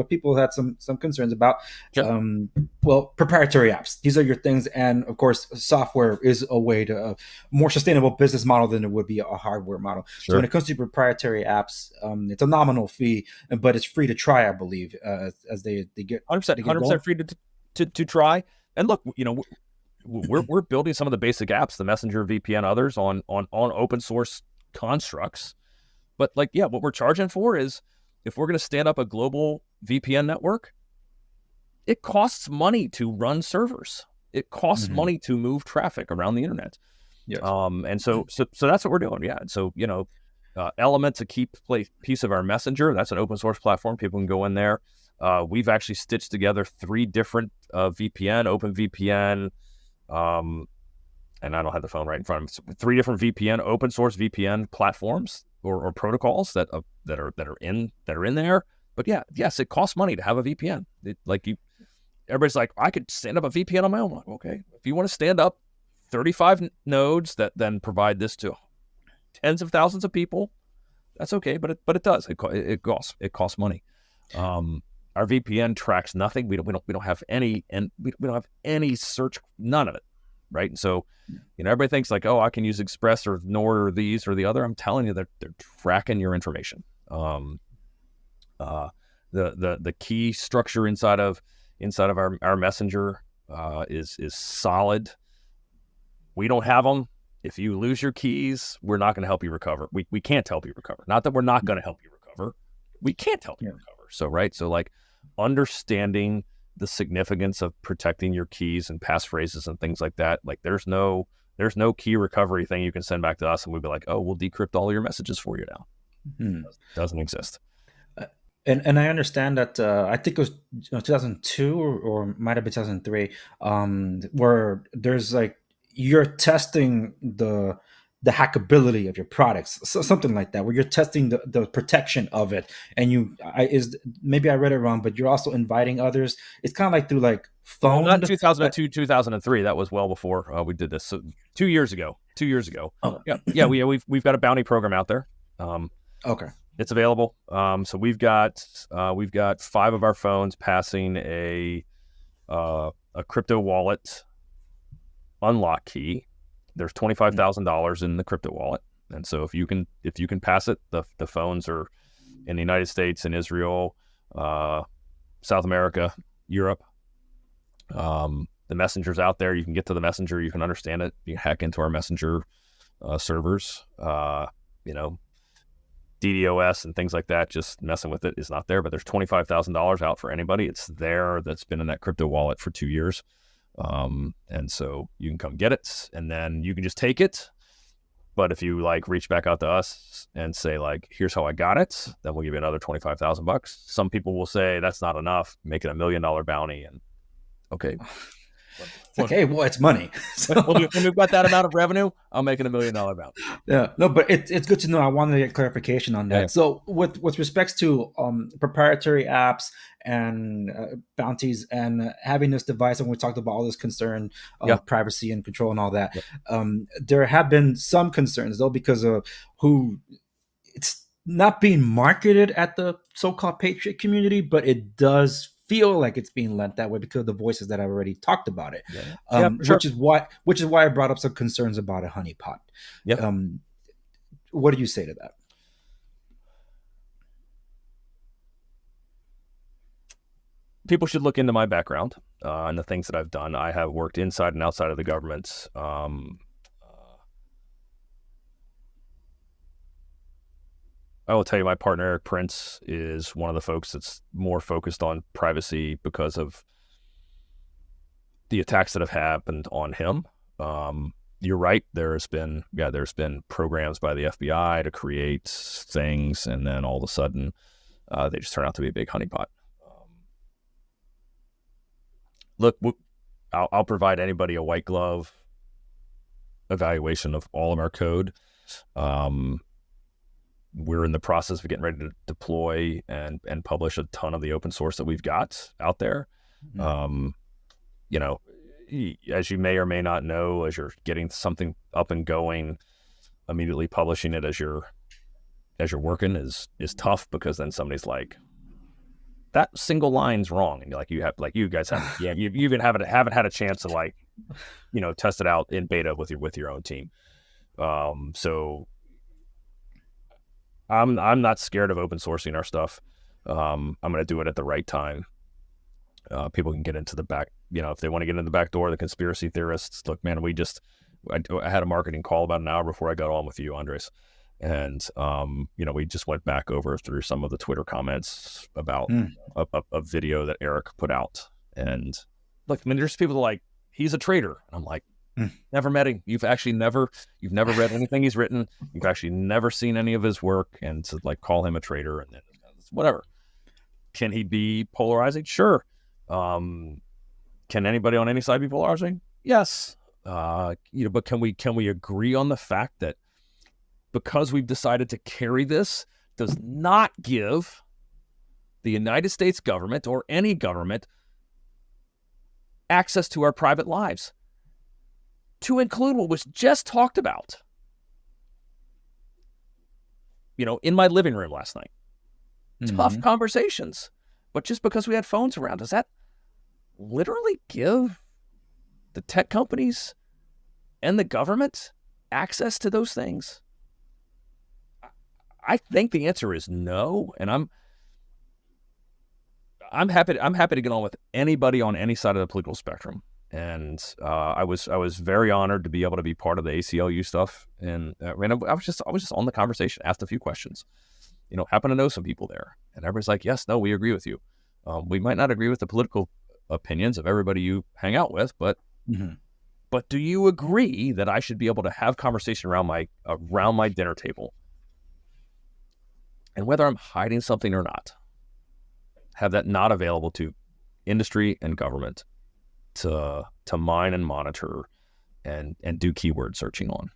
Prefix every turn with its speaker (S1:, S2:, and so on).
S1: but people had some concerns about,
S2: Sure.
S1: proprietary apps. These are your things, and of course, software is a way to a more sustainable business model than it would be a hardware model. So when
S2: Sure.
S1: it comes to proprietary apps, it's a nominal fee, but it's free to try, I believe, as they get
S2: 100%,
S1: they get going.
S2: 100% free to try. And look, we're building some of the basic apps, the Messenger, VPN, others on open source constructs. But like, yeah, what we're charging for is if we're going to stand up a global VPN network, it costs money to run servers. It costs
S1: Mm-hmm.
S2: money to move traffic around the internet.
S1: Yes.
S2: And so that's what we're doing. Yeah. And so, Element's a key piece of our Messenger. That's an open source platform. People can go in there. We've actually stitched together 3 different VPN, OpenVPN, and I don't have the phone right in front of me. 3 different VPN, open source VPN platforms or protocols that are in there. But yeah, yes, it costs money to have a VPN. Everybody's like, I could stand up a VPN on my own. Like, okay, if you want to stand up 35 nodes that then provide this to tens of thousands of people, that's okay. But it does. It costs money. Our VPN tracks nothing. We don't have any, and we don't have any search, none of it, right? And so, everybody thinks like, oh, I can use Express or Nord or these or the other. I'm telling you that they're tracking your information. The key structure inside of our Messenger is solid. We don't have them. If you lose your keys, we're not going to help you recover. We can't help you recover. Not that we're not going to help you recover. We can't help you recover. So, right. So like understanding the significance of protecting your keys and passphrases and things like that. Like there's no key recovery thing you can send back to us and we'd be like, oh, we'll decrypt all your messages for you now. Doesn't exist.
S1: And I understand that I think it was 2002 or might have been 2003, where there's like you're testing the hackability of your products, so something like that, where you're testing the protection of it, and maybe I read it wrong, but you're also inviting others. It's kind of like through like
S2: Well, not
S1: phone.
S2: 2002, 2003. That was well before we did this. So 2 years ago.
S1: Oh,
S2: Yeah. We've got a bounty program out there.
S1: okay.
S2: It's available. So we've got 5 of our phones passing a crypto wallet unlock key. There's $25,000 in the crypto wallet, and so if you can pass it, the phones are in the United States and Israel, South America, Europe. The Messenger's out there. You can get to the Messenger. You can understand it. You can hack into our Messenger servers. DDoS and things like that, just messing with it is not there, but there's $25,000 out for anybody. It's there. That's been in that crypto wallet for 2 years. And so you can come get it and then you can just take it. But if you like reach back out to us and say like, here's how I got it, then we'll give you another $25,000. Some people will say that's not enough, make it $1 million bounty. And okay.
S1: Okay, well, it's money.
S2: So, when we've got that amount of revenue, I'm making $1 million bounty.
S1: Yeah, no, but it's good to know. I wanted to get clarification on that. Yeah. So with respects to proprietary apps and bounties and having this device, and we talked about all this concern of privacy and control and all that, there have been some concerns though because of who it's not being marketed at the so-called Patriot community, but it does feel like it's being lent that way because of the voices that I've already talked about it. Sure. which is why I brought up some concerns about a honeypot. What do you say to that?
S2: People should look into my background and the things that I've done. I have worked inside and outside of the government. I will tell you, my partner, Eric Prince, is one of the folks that's more focused on privacy because of the attacks that have happened on him. You're right. There's been programs by the FBI to create things, and then all of a sudden, they just turn out to be a big honeypot. Look, I'll provide anybody a white glove evaluation of all of our code. We're in the process of getting ready to deploy and publish a ton of the open source that we've got out there. Mm-hmm. As you may or may not know, as you're getting something up and going, immediately publishing it as you're working is tough, because then somebody's like, that single line's wrong, and like you guys haven't, yeah, you even haven't had a chance to like, test it out in beta with your own team. So I'm not scared of open sourcing our stuff. I'm going to do it at the right time. People can get into the back, if they want to get in the back door, the conspiracy theorists. Look, man, I had a marketing call about an hour before I got on with you, Andres. And, we just went back through some of the Twitter comments about a video that Eric put out. And look, I mean, there's people like, he's a traitor. And I'm like, never met him. You've never read anything he's written. You've actually never seen any of his work. And to like call him a traitor and then whatever. Can he be polarizing? Sure. Can anybody on any side be polarizing? Yes. But can we agree on the fact that because we've decided to carry this does not give the United States government or any government access to our private lives, to include what was just talked about, in my living room last night. Tough conversations, but just because we had phones around, does that literally give the tech companies and the government access to those things? I think the answer is no, and I'm happy to get on with anybody on any side of the political spectrum. And I was very honored to be able to be part of the ACLU stuff, and I was just on the conversation, asked a few questions. Happen to know some people there, and everybody's like, yes, no, we agree with you. We might not agree with the political opinions of everybody you hang out with, but do you agree that I should be able to have conversation around my dinner table, and whether I'm hiding something or not, have that not available to industry and government to mine and monitor and do keyword searching on?